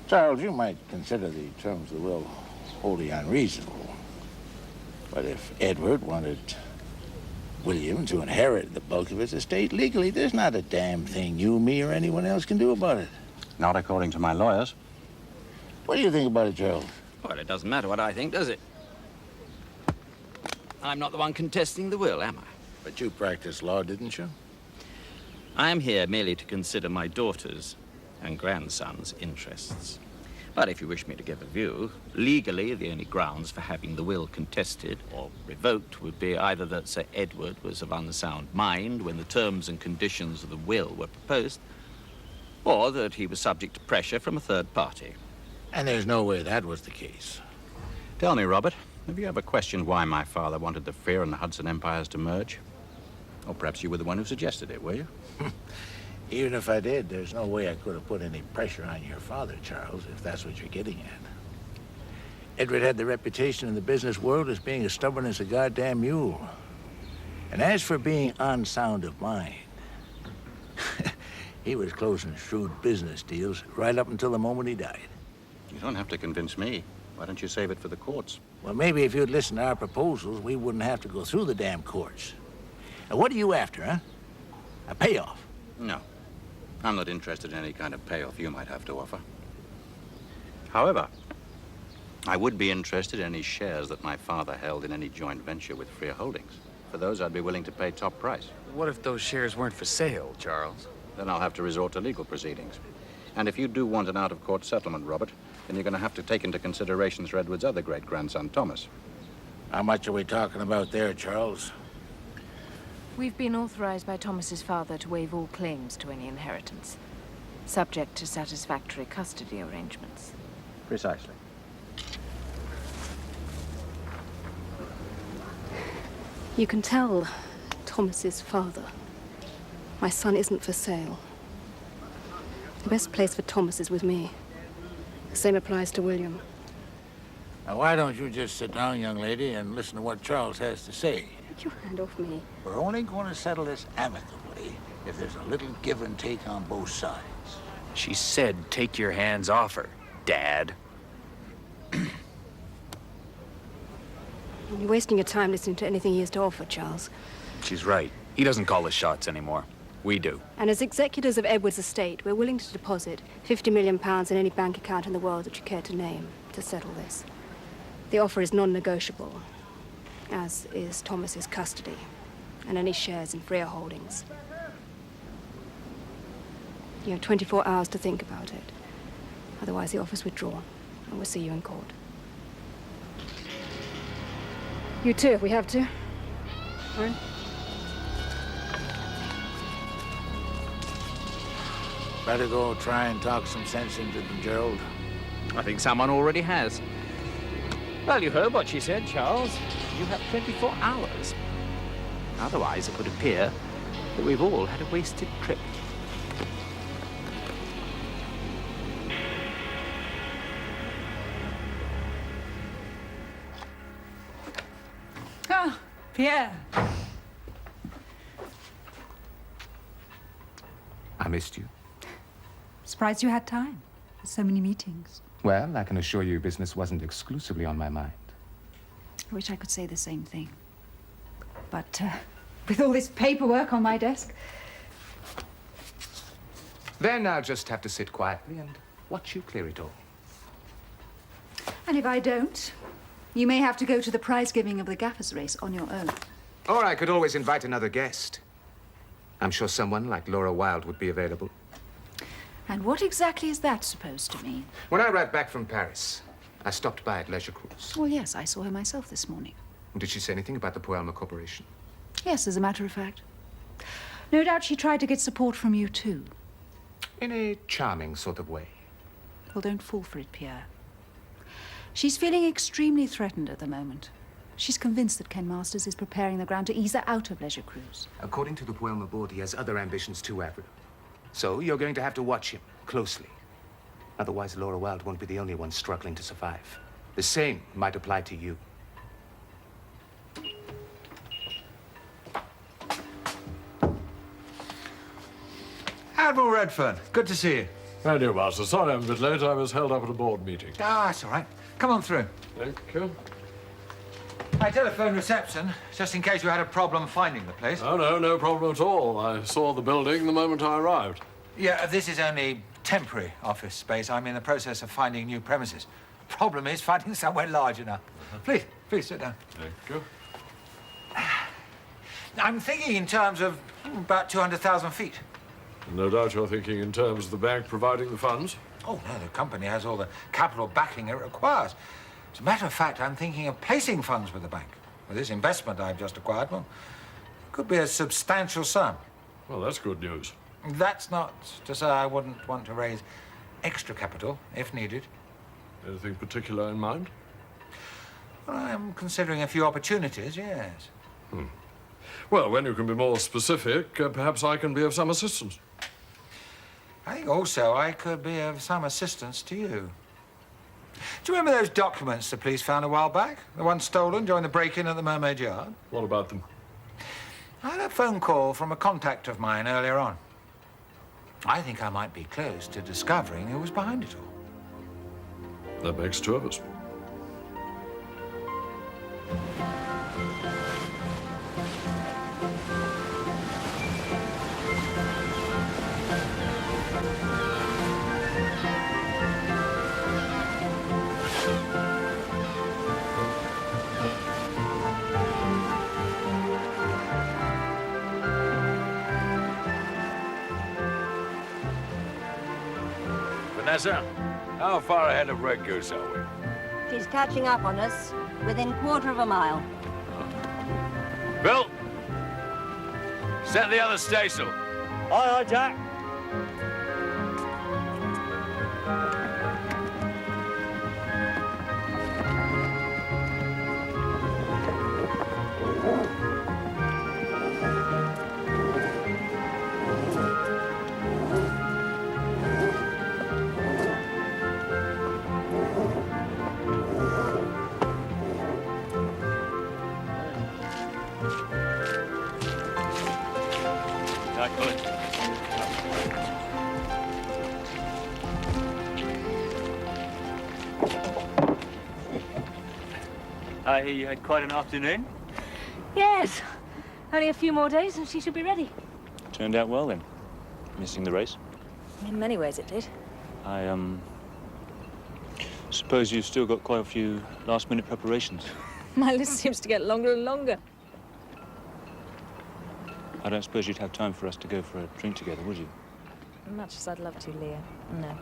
Charles, you might consider the terms of the will wholly unreasonable. But if Edward wanted William to inherit the bulk of his estate legally, there's not a damn thing you, me, or anyone else can do about it. Not according to my lawyers. What do you think about it, Charles? Well, it doesn't matter what I think, does it? I'm not the one contesting the will, am I? But you practiced law, didn't you? I am here merely to consider my daughter's and grandson's interests. But if you wish me to give a view, legally the only grounds for having the will contested or revoked would be either that Sir Edward was of unsound mind when the terms and conditions of the will were proposed, or that he was subject to pressure from a third party. And there's no way that was the case. Tell me, Robert, have you ever questioned why my father wanted the Fear and the Hudson Empires to merge? Or perhaps you were the one who suggested it, were you? Even if I did, there's no way I could have put any pressure on your father, Charles, if that's what you're getting at. Edward had the reputation in the business world as being as stubborn as a goddamn mule. And as for being unsound of mind, he was closing shrewd business deals right up until the moment he died. You don't have to convince me. Why don't you save it for the courts? Well, maybe if you'd listened to our proposals, we wouldn't have to go through the damn courts. Now, what are you after, huh? A payoff? No. I'm not interested in any kind of payoff you might have to offer. However, I would be interested in any shares that my father held in any joint venture with Freer Holdings. For those, I'd be willing to pay top price. What if those shares weren't for sale, Charles? Then I'll have to resort to legal proceedings. And if you do want an out-of-court settlement, Robert, then you're going to have to take into consideration Sir Edward's other great-grandson, Thomas. How much are we talking about there, Charles? We've been authorized by Thomas's father to waive all claims to any inheritance, subject to satisfactory custody arrangements. Precisely. You can tell Thomas's father, my son isn't for sale. The best place for Thomas is with me. The same applies to William. Now, why don't you just sit down, young lady, and listen to what Charles has to say? Take your hand off me. We're only going to settle this amicably if there's a little give and take on both sides. She said take your hands off her, Dad. You're wasting your time listening to anything he has to offer, Charles. She's right. He doesn't call the shots anymore. We do. And as executors of Edward's estate, we're willing to deposit £50 million in any bank account in the world that you care to name to settle this. The offer is non-negotiable, as is Thomas's custody and any shares in Freer Holdings. You have 24 hours to think about it. Otherwise, the offer's withdrawn, and we'll see you in court. You too, if we have to. Warren? Better go try and talk some sense into them, Gerald. I think someone already has. Well, you heard what she said, Charles. You have 24 hours. Otherwise, it would appear that we've all had a wasted trip. Ah, Pierre. I missed you. Surprised you had time. So many meetings. Well, I can assure you business wasn't exclusively on my mind. I wish I could say the same thing. But with all this paperwork on my desk... Then I'll just have to sit quietly and watch you clear it all. And if I don't, you may have to go to the prize giving of the gaffers race on your own. Or I could always invite another guest. I'm sure someone like Laura Wilde would be available. And what exactly is that supposed to mean? When I arrived back from Paris, I stopped by at Leisure Cruise. Well, yes, I saw her myself this morning. Did she say anything about the Poelma Corporation? Yes, as a matter of fact. No doubt she tried to get support from you, too. In a charming sort of way. Well, don't fall for it, Pierre. She's feeling extremely threatened at the moment. She's convinced that Ken Masters is preparing the ground to ease her out of Leisure Cruise. According to the Poelma board, he has other ambitions too, Avril. So you're going to have to watch him closely. Otherwise, Laura Wilde won't be the only one struggling to survive. The same might apply to you. Admiral Redfern, good to see you. How do you, Master? Sorry I'm a bit late. I was held up at a board meeting. Ah, it's all right. Come on through. Thank you. I telephoned reception, just in case you had a problem finding the place. Oh, no, no problem at all. I saw the building the moment I arrived. Yeah, this is only temporary office space. I'm in the process of finding new premises. Problem is finding somewhere large enough. Please sit down. Thank you. I'm thinking in terms of about 200,000 feet. No doubt you're thinking in terms of the bank providing the funds. Oh, no, the company has all the capital backing it requires. As a matter of fact, I'm thinking of placing funds with the bank. With this investment I've just acquired, well, it could be a substantial sum. Well, that's good news. That's not to say I wouldn't want to raise extra capital, if needed. Anything particular in mind? Well, I'm considering a few opportunities, yes. Well, when you can be more specific, perhaps I can be of some assistance. I think also I could be of some assistance to you. Do you remember those documents the police found a while back? The ones stolen during the break-in at the Mermaid Yard? What about them? I had a phone call from a contact of mine earlier on. I think I might be close to discovering who was behind it all. That makes two of us. Vanessa, how far ahead of Red Goose are we? She's catching up on us, within quarter of a mile. Bill, set the other staysail. Aye, aye, Jack. I hear you had quite an afternoon. Yes. Only a few more days and she should be ready. Turned out well then. Missing the race. In many ways it did. I, suppose you've still got quite a few last-minute preparations. My list seems to get longer and longer. I don't suppose you'd have time for us to go for a drink together, would you? Much as I'd love to, Leah. No.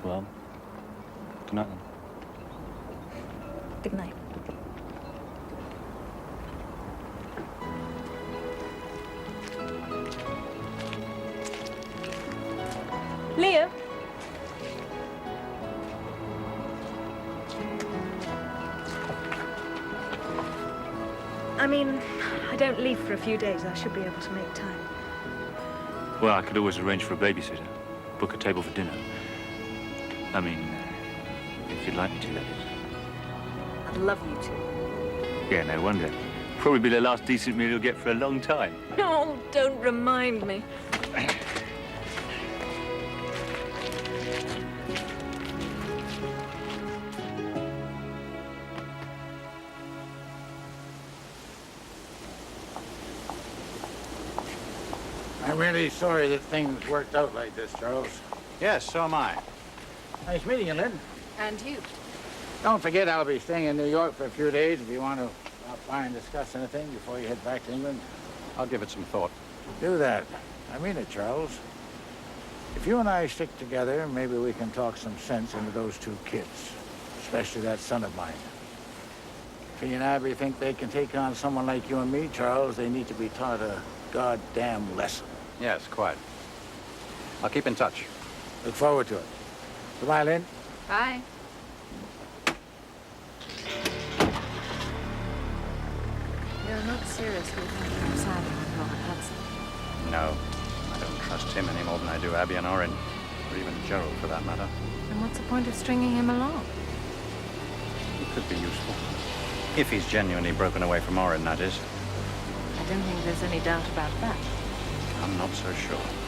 Well, good night then. Good night. Leah? I mean, I don't leave for a few days. I should be able to make time. Well, I could always arrange for a babysitter. Book a table for dinner. I mean, if you'd like me to, that is. I'd love you to. Yeah, no wonder. Probably be the last decent meal you'll get for a long time. No, don't remind me. I'm really sorry that things worked out like this, Charles. Yes, so am I. Nice meeting you, Lynn. And you. Don't forget I'll be staying in New York for a few days if you want to stop by and discuss anything before you head back to England. I'll give it some thought. Do that. I mean it, Charles. If you and I stick together, maybe we can talk some sense into those two kids, especially that son of mine. If he and Abby think they can take on someone like you and me, Charles, they need to be taught a goddamn lesson. Yes, quite. I'll keep in touch. Look forward to it. Goodbye, Lynn. Bye. You're not seriously thinking of signing with Robert Hudson? No, I don't trust him any more than I do Abby and Orrin, or even Gerald for that matter. And what's the point of stringing him along? He could be useful. If he's genuinely broken away from Orrin, that is. I don't think there's any doubt about that. I'm not so sure.